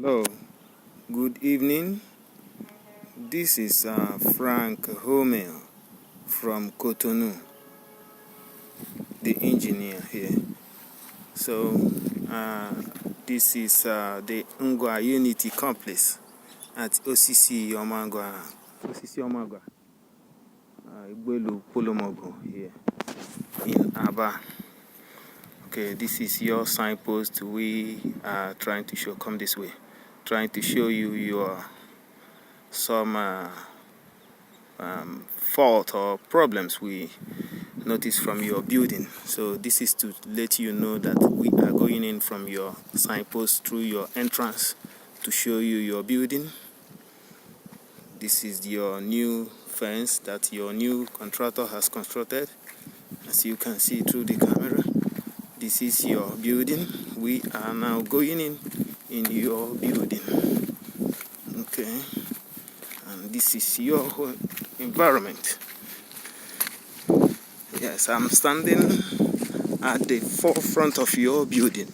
Hello, good evening. This is Frank Homel from Cotonou, the engineer here. So this is the Ngwa Unity Complex at Osisioma Igbelu Polomogo here in Aba. Okay, this is your signpost. We are trying to show, come this way, trying to show you some fault or problems we notice from your building. So this is to let you know that we are going in from your signpost through your entrance to show you your building. This is your new fence that your new contractor has constructed. As you can see through the camera, this is your building. We are now going in your building. Okay, and this is your whole environment. Yes, I'm standing at the forefront of your building.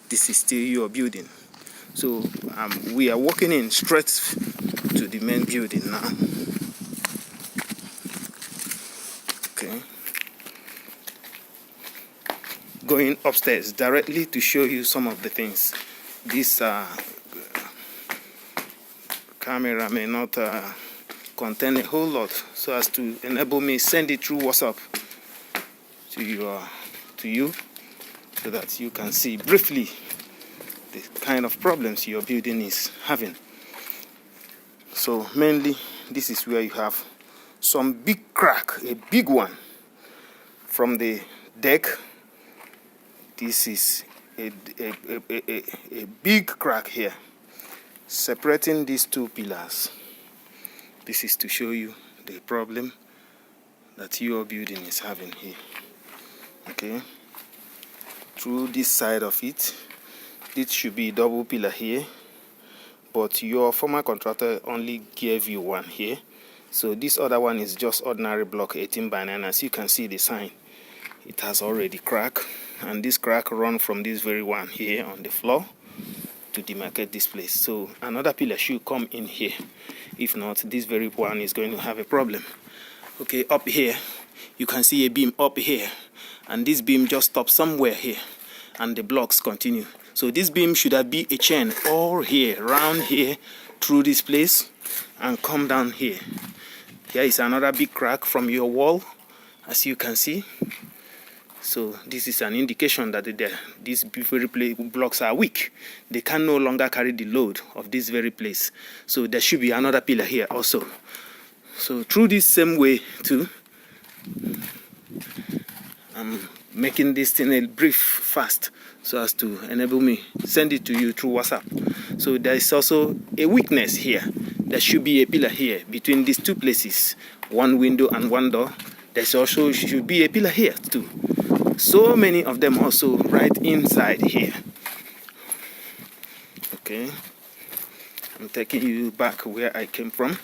This is still your building. So we are walking in straight to the main building now. Okay, going upstairs directly to show you some of the things. This camera may not contain a whole lot, so as to enable me send it through WhatsApp to you, so that you can see briefly the kind of problems your building is having. So mainly, this is where you have some big crack, a big one from the deck. This is a big crack here, separating these two pillars. This is to show you the problem that your building is having here. Okay, through this side of it, this should be double pillar here, but your former contractor only gave you one here. So this other one is just ordinary block 18 by 9. As you can see the sign, it has already cracked, and this crack run from this very one here on the floor to demarcate this place. So another pillar should come in here. If not, this very one is going to have a problem. Okay, up here you can see a beam up here, and this beam just stops somewhere here, and the blocks continue. So this beam should have been a chain all here, round here, through this place, and come down here. Here is another big crack from your wall, as you can see. So this is an indication that these very blocks are weak. They can no longer carry the load of this very place. So there should be another pillar here also. So through this same way too, I'm making this thing a brief fast, so as to enable me send it to you through WhatsApp. So there is also a weakness here. There should be a pillar here between these two places, one window and one door. There's also should be a pillar here too. So many of them also right inside here. Okay, I'm taking you back where I came from.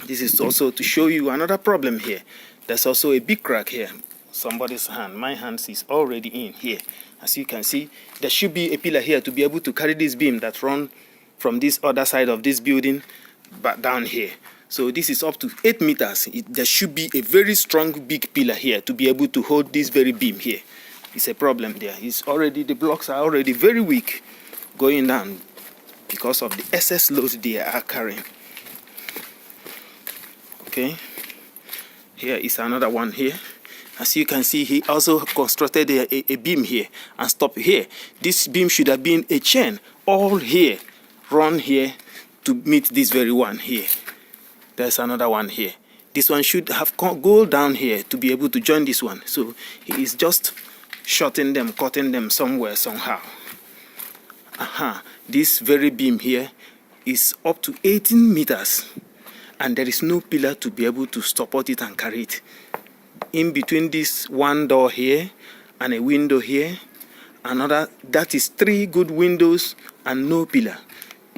This is also to show you another problem here. There's also a big crack here. Somebody's hand, my hand is already in here. As you can see, there should be a pillar here to be able to carry this beam that run from this other side of this building back down here. So this is up to 8 meters. There should be a very strong big pillar here to be able to hold this very beam here. It's a problem there. The blocks are already very weak going down because of the excess load they are carrying. Okay, here is another one here. As you can see, he also constructed a beam here and stopped here. This beam should have been a chain all here, run here to meet this very one here. There's another one here. This one should have go down here to be able to join this one. So he is just shorting them, cutting them somewhere, somehow. This very beam here is up to 18 meters. And there is no pillar to be able to support it and carry it. In between this one door here and a window here, another, that is 3 good windows and no pillar.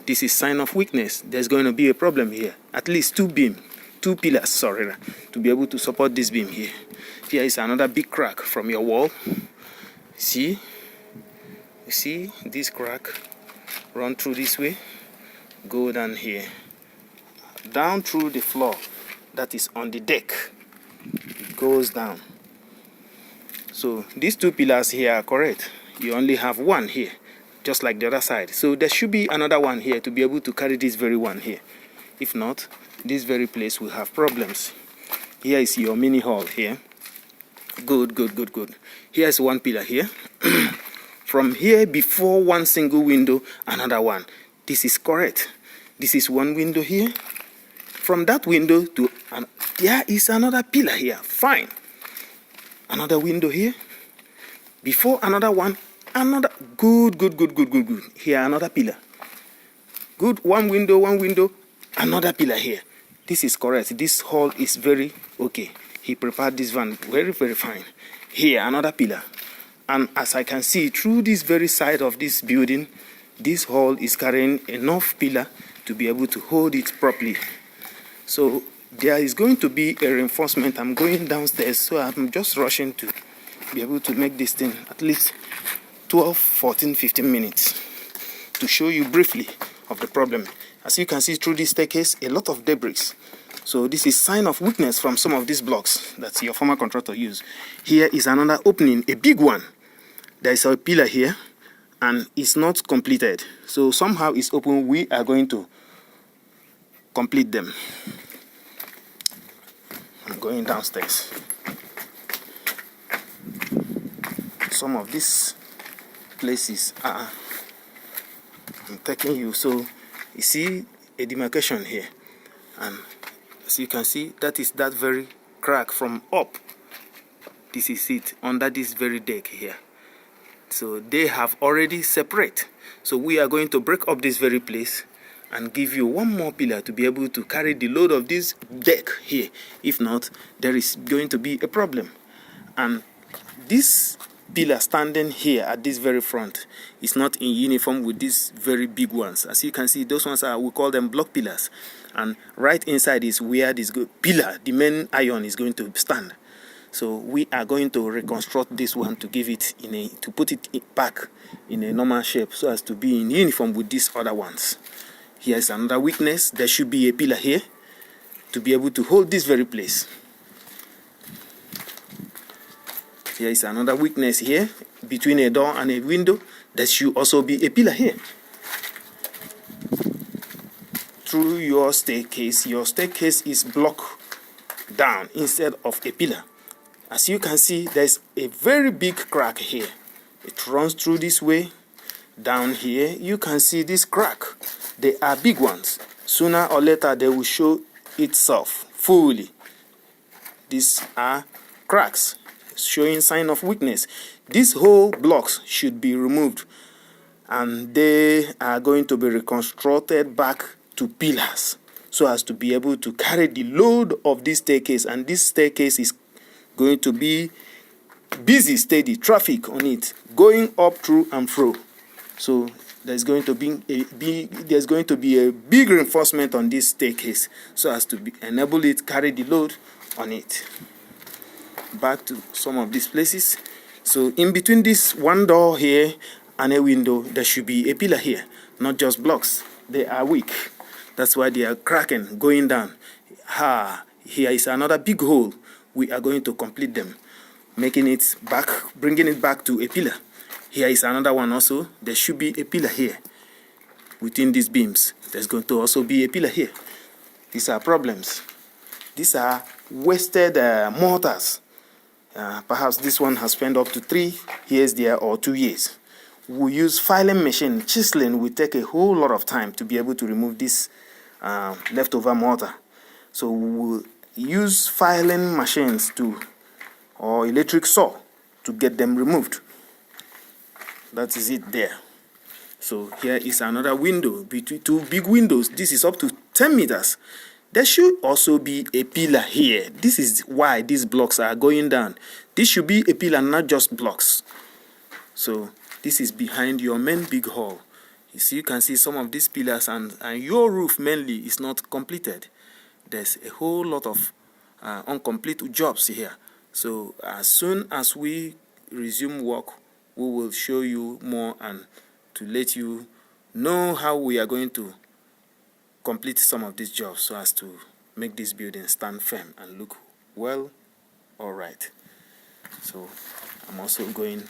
This is sign of weakness. There's going to be a problem here. At least 2 pillars, to be able to support this beam here. Here is another big crack from your wall. See? You see this crack? run through this way, go down here, down through the floor that is on the deck. It goes down. So these two pillars here are correct. You only have one here, just like the other side. So there should be another one here to be able to carry this very one here. If not, this very place will have problems. Here is your mini hall here. Good, good, good, good. Here is one pillar here. From here, before one single window, another one. This is correct. This is one window here. From that window to there is another pillar here. Fine. Another window here. Before another one, another. Good, good, good, good, good, good. Here another pillar. Good. One window, another pillar here. This is correct. This hall is very okay. He prepared this van very, very fine. Here another pillar. And as I can see through this very side of this building, this hall is carrying enough pillar to be able to hold it properly. So there is going to be a reinforcement. I'm going downstairs, so I'm just rushing to be able to make this thing at least 12, 14, 15 minutes to show you briefly of the problem. As you can see through this staircase, a lot of debris. So this is sign of weakness from some of these blocks that your former contractor used. Here is another opening, a big one. There is a pillar here and it's not completed. So somehow it's open. We are going to complete them. I'm going downstairs. Some of these places are I'm taking you. So you see a demarcation here, and as you can see, that is that very crack from up. This is it under this very deck here. So they have already separate. So we are going to break up this very place and give you one more pillar to be able to carry the load of this deck here. If not, there is going to be a problem. And this pillar standing here at this very front is not in uniform with these very big ones. As you can see, those ones are, we call them block pillars. And right inside is where this pillar, the main iron, is going to stand. So we are going to reconstruct this one to give it to put it back in a normal shape so as to be in uniform with these other ones. Here is another weakness. There should be a pillar here to be able to hold this very place. Here is another weakness here between a door and a window. There should also be a pillar here. Through your staircase is blocked down instead of a pillar. As you can see, there's a very big crack here. It runs through this way. Down here, you can see this crack. They are big ones. Sooner or later, they will show itself fully. These are cracks showing sign of weakness. These whole blocks should be removed, and they are going to be reconstructed back to pillars so as to be able to carry the load of this staircase. And this staircase is going to be busy, steady traffic on it, going up, through and fro. So there's going to be a big reinforcement on this staircase so as to enable it carry the load on it. Back to some of these places. So in between this one door here and a window, there should be a pillar here, not just blocks. They are weak. That's why they are cracking, going down. Here is another big hole. We are going to complete them, making it back, bringing it back to a pillar. Here is another one also. There should be a pillar here. Within these beams, there's going to also be a pillar here. These are problems. These are wasted mortars. Perhaps this one has spent up to 3 years there or 2 years. We use filing machine. Chiseling will take a whole lot of time to be able to remove this leftover mortar. So we will use filing machines or electric saw to get them removed. That is it there. So here is another window between two big windows. This is up to 10 meters. There should also be a pillar here. This is why these blocks are going down. This should be a pillar, not just blocks. So this is behind your main big hall. You can see some of these pillars, and your roof mainly is not completed. There's a whole lot of incomplete jobs here. So as soon as we resume work, we will show you more and to let you know how we are going to complete some of these jobs so as to make this building stand firm and look well. All right, so I'm also going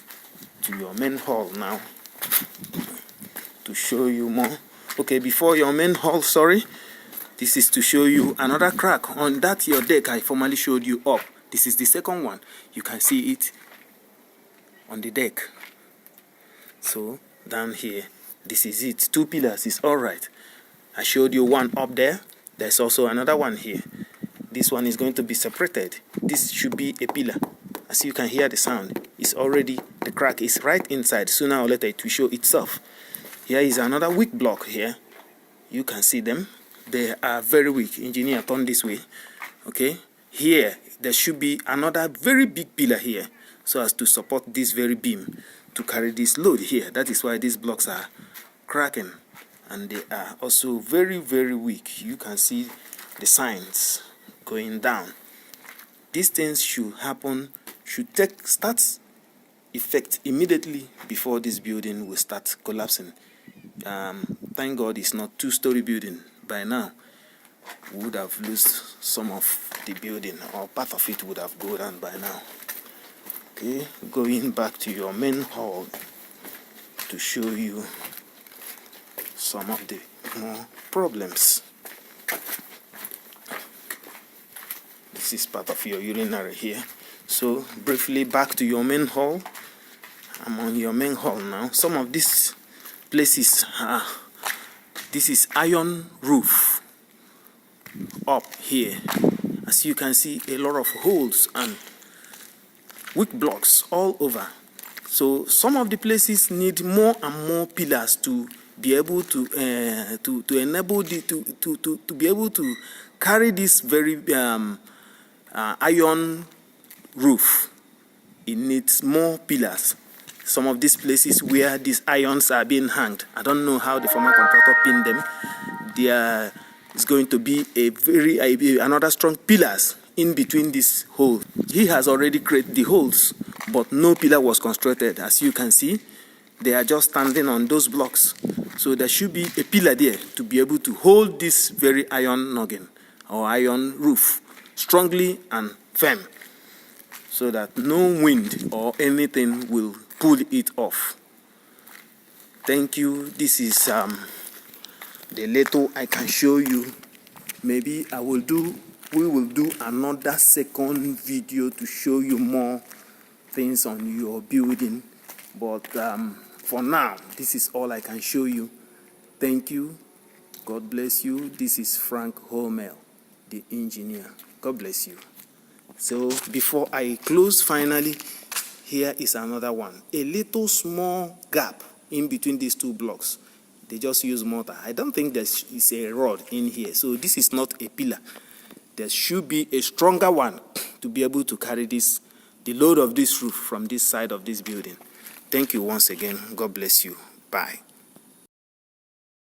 to your main hall now to show you more. Okay, before your main hall, sorry, this is to show you another crack on that your deck I formerly showed you up. This is the second one. You can see it on the deck. So down here, this is it. 2 pillars is all right. I showed you one up there. There's also another one here. This one is going to be separated. This should be a pillar. As you can hear the sound, it's already, the crack is right inside. Sooner or later it will show itself. Here is another weak block here. You can see them. They are very weak. Engineer, turn this way. Okay. Here, there should be another very big pillar here so as to support this very beam to carry this load here. That is why these blocks are cracking. And they are also very, very weak. You can see the signs going down. These things should happen, start effect immediately before this building will start collapsing. Thank God it's not 2-story building. By now, we would have lost some of the building, or part of it would have gone down by now. Okay, going back to your main hall to show you some of the more problems. This is part of your urinary here. So briefly back to your main hall. I'm on your main hall now. Some of these places are, this is iron roof up here. As you can see, a lot of holes and weak blocks all over. So some of the places need more and more pillars to be able to enable the to be able to carry this very iron roof. It needs more pillars. Some of these places where these irons are being hanged, I don't know how the former contractor pinned them. There is going to be another strong pillars in between this hole. He has already created the holes, but no pillar was constructed. As you can see, they are just standing on those blocks. So there should be a pillar there to be able to hold this very iron noggin or iron roof strongly and firm, so that no wind or anything will pull it off. Thank you. This is the little I can show you. Maybe we will do another second video to show you more things on your building, but for now this is all I can show you. Thank you. God bless you. This is Frank Holmel, the engineer. God bless you. So before I close, finally, here is another one. A little small gap in between these two blocks. They just use mortar. I don't think there is a rod in here. So this is not a pillar. There should be a stronger one to be able to carry the load of this roof from this side of this building. Thank you once again. God bless you. Bye.